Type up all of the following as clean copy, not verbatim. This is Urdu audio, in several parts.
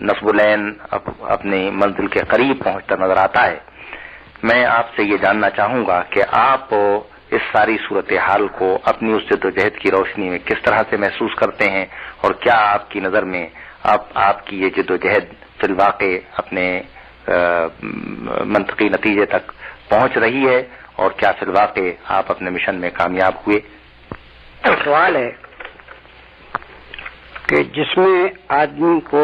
نصب العین اپنی منزل کے قریب پہنچتا نظر آتا ہے. میں آپ سے یہ جاننا چاہوں گا کہ آپ اس ساری صورتحال کو اپنی اس جد و جہد کی روشنی میں کس طرح سے محسوس کرتے ہیں، اور کیا آپ کی نظر میں آپ کی یہ جد و جہد فی الواقع اپنے منطقی نتیجے تک پہنچ رہی ہے، اور کیا فی الواقع آپ اپنے مشن میں کامیاب ہوئے؟ سوال ہے کہ جس میں آدمی کو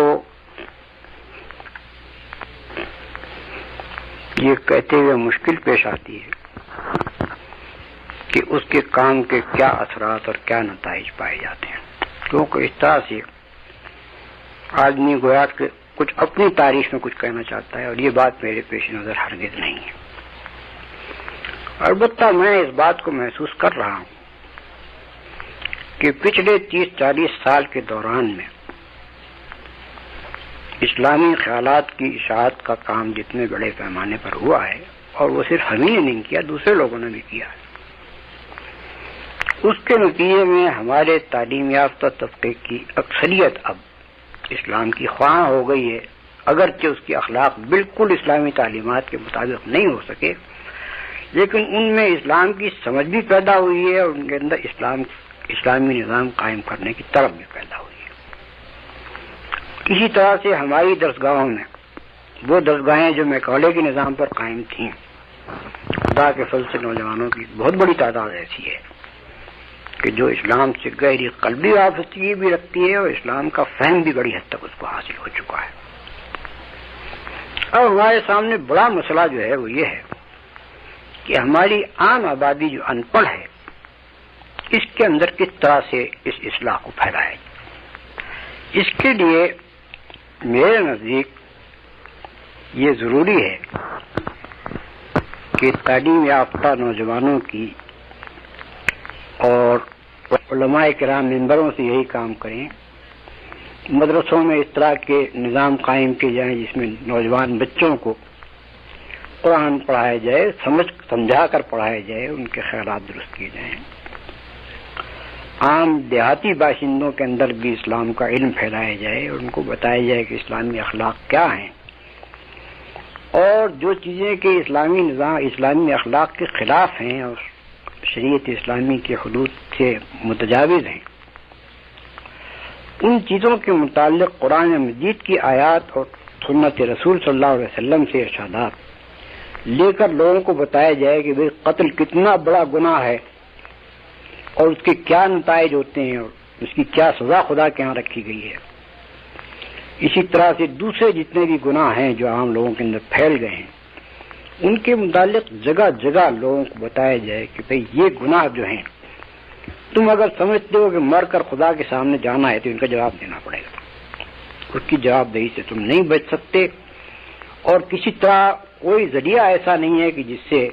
یہ کہتے ہوئے مشکل پیش آتی ہے کہ اس کے کام کے کیا اثرات اور کیا نتائج پائے جاتے ہیں، کیونکہ اس طرح سے آدمی گویا کہ کچھ اپنی تاریخ میں کچھ کہنا چاہتا ہے، اور یہ بات میرے پیش نظر ہرگز نہیں ہے. البتہ میں اس بات کو محسوس کر رہا ہوں کہ پچھلے 30-40 سال کے دوران میں اسلامی خیالات کی اشاعت کا کام جتنے بڑے پیمانے پر ہوا ہے، اور وہ صرف ہم ہی نے نہیں کیا، دوسرے لوگوں نے بھی کیا ہے، اس کے نتیجے میں ہمارے تعلیم یافتہ طبقے کی اکثریت اب اسلام کی خواہاں ہو گئی ہے، اگرچہ اس کی اخلاق بالکل اسلامی تعلیمات کے مطابق نہیں ہو سکے، لیکن ان میں اسلام کی سمجھ بھی پیدا ہوئی ہے، اور ان کے اندر اسلامی نظام قائم کرنے کی طلب بھی پیدا ہوئی ہے. اسی طرح سے ہماری درسگاہوں میں وہ درسگاہیں جو میکالے کے نظام پر قائم تھیں، خدا کے فضل سے نوجوانوں کی بہت بڑی تعداد ایسی ہے کہ جو اسلام سے گہری قلبی وابستگی بھی رکھتی ہے، اور اسلام کا فہم بھی بڑی حد تک اس کو حاصل ہو چکا ہے. اب ہمارے سامنے بڑا مسئلہ جو ہے وہ یہ ہے کہ ہماری عام آبادی جو ان پڑھ ہے، اس کے اندر کس طرح سے اس اصلاح کو پھیلایا جائے. اس کے لیے میرے نزدیک یہ ضروری ہے کہ تعلیم یافتہ نوجوانوں کی اور علماء کرام ممبروں سے یہی کام کریں، مدرسوں میں اس طرح کے نظام قائم کیے جائیں جس میں نوجوان بچوں کو قرآن پڑھایا جائے، سمجھا کر پڑھایا جائے، ان کے خیالات درست کیے جائیں. عام دیہاتی باشندوں کے اندر بھی اسلام کا علم پھیلایا جائے، اور ان کو بتایا جائے کہ اسلامی اخلاق کیا ہیں، اور جو چیزیں کہ اسلامی اخلاق کے خلاف ہیں اور شریعت اسلامی کے حدود سے متجاوز ہیں، ان چیزوں کے متعلق قرآن مجید کی آیات اور سنت رسول صلی اللہ علیہ وسلم سے ارشادات لے کر لوگوں کو بتایا جائے کہ بھئی قتل کتنا بڑا گناہ ہے، اور اس کے کیا نتائج ہوتے ہیں، اور اس کی کیا سزا خدا کے ہاں رکھی گئی ہے. اسی طرح سے دوسرے جتنے بھی گناہ ہیں جو عام لوگوں کے اندر پھیل گئے ہیں، ان کے متعلق جگہ جگہ لوگوں کو بتایا جائے کہ بھئی یہ گناہ جو ہیں، تم اگر سمجھتے ہو کہ مر کر خدا کے سامنے جانا ہے تو ان کا جواب دینا پڑے گا. اس کی جواب دہی سے تم نہیں بچ سکتے، اور کسی طرح کوئی ذریعہ ایسا نہیں ہے کہ جس سے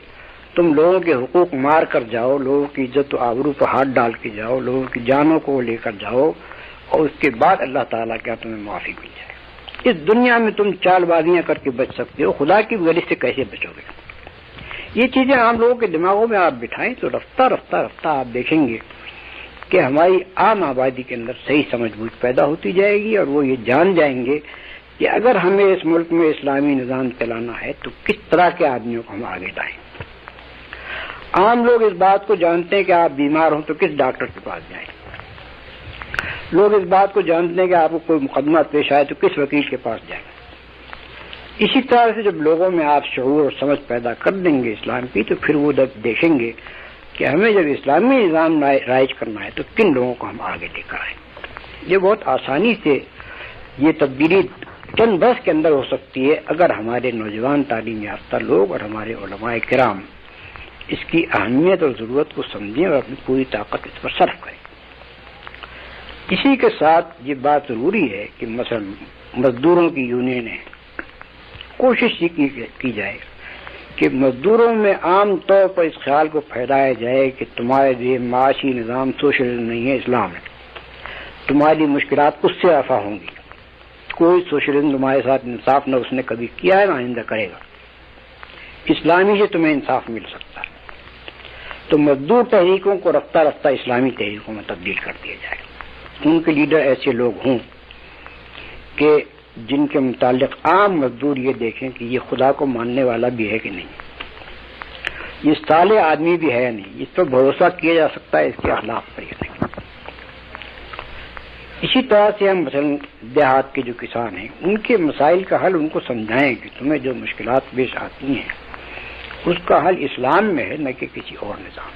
تم لوگوں کے حقوق مار کر جاؤ، لوگوں کی عزت و آبرو پر ہاتھ ڈال کے جاؤ، لوگوں کی جانوں کو لے کر جاؤ، اور اس کے بعد اللہ تعالیٰ کیا تمہیں معافی مل جائے. اس دنیا میں تم چال بازیاں کر کے بچ سکتے ہو، خدا کی غرض سے کیسے بچو گے؟ یہ چیزیں عام لوگوں کے دماغوں میں آپ بٹھائیں تو رفتہ رفتہ رفتہ آپ دیکھیں گے کہ ہماری عام آبادی کے اندر صحیح سمجھ بوجھ پیدا ہوتی جائے گی، اور وہ یہ جان جائیں گے کہ اگر ہمیں اس ملک میں اسلامی نظام چلانا ہے تو کس طرح کے آدمیوں کو ہم آگے لائیں. عام لوگ اس بات کو جانتے ہیں کہ آپ بیمار ہوں تو کس ڈاکٹر کے پاس جائیں، لوگ اس بات کو جانتے ہیں کہ آپ کو کوئی مقدمہ پیش آئے تو کس وکیل کے پاس جائیں. اسی طرح سے جب لوگوں میں آپ شعور اور سمجھ پیدا کر دیں گے اسلام کی، تو پھر وہ دیکھیں گے کہ ہمیں جب اسلامی نظام رائج کرنا ہے تو کن لوگوں کو ہم آگے لے کر آئیں. یہ بہت آسانی سے یہ تبدیلی چند برس کے اندر ہو سکتی ہے اگر ہمارے نوجوان تعلیم یافتہ لوگ اور ہمارے علماء کرام اس کی اہمیت اور ضرورت کو سمجھیں اور اپنی پوری طاقت اس پر صرف کریں. اسی کے ساتھ یہ بات ضروری ہے کہ مثلا مزدوروں کی یونینیں کوشش یہ کی جائے کہ مزدوروں میں عام طور پر اس خیال کو پھیلایا جائے کہ تمہارے لیے معاشی نظام سوشلزم نہیں ہے، اسلام ہے، تمہاری مشکلات اس سے رفع ہوں گی، کوئی سوشلزم تمہارے ساتھ انصاف نہ اس نے کبھی کیا ہے نہ آئندہ کرے گا، اسلامی سے تمہیں انصاف مل سکتا ہے. تو مزدور تحریکوں کو رفتہ رفتہ اسلامی تحریکوں میں تبدیل کر دیا جائے، ان کے لیڈر ایسے لوگ ہوں کہ جن کے متعلق عام مزدور یہ دیکھیں کہ یہ خدا کو ماننے والا بھی ہے کہ نہیں، یہ صالح آدمی بھی ہے یا نہیں، اس پر بھروسہ کیا جا سکتا ہے اس کے اخلاق پر یا نہیں۔ اسی طرح سے ہم مثلا دیہات کے جو کسان ہیں ان کے مسائل کا حل ان کو سمجھائیں کہ تمہیں جو مشکلات پیش آتی ہیں اس کا حل اسلام میں ہے، نہ کہ کسی اور نظام،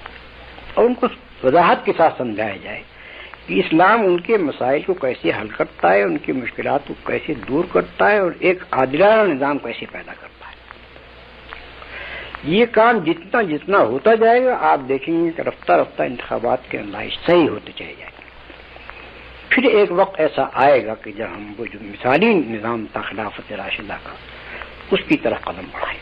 اور ان کو وضاحت کے ساتھ سمجھایا جائے کہ اسلام ان کے مسائل کو کیسے حل کرتا ہے، ان کی مشکلات کو کیسے دور کرتا ہے، اور ایک عادلانہ نظام کیسے پیدا کرتا ہے۔ یہ کام جتنا جتنا ہوتا جائے گا آپ دیکھیں گے کہ رفتہ رفتہ انتخابات کے نتائج صحیح ہوتے چلے جائیں گے۔ پھر ایک وقت ایسا آئے گا کہ جب ہم وہ جو مثالی نظام تھا خلافت راشدہ کا اس کی طرف قدم بڑھائیں۔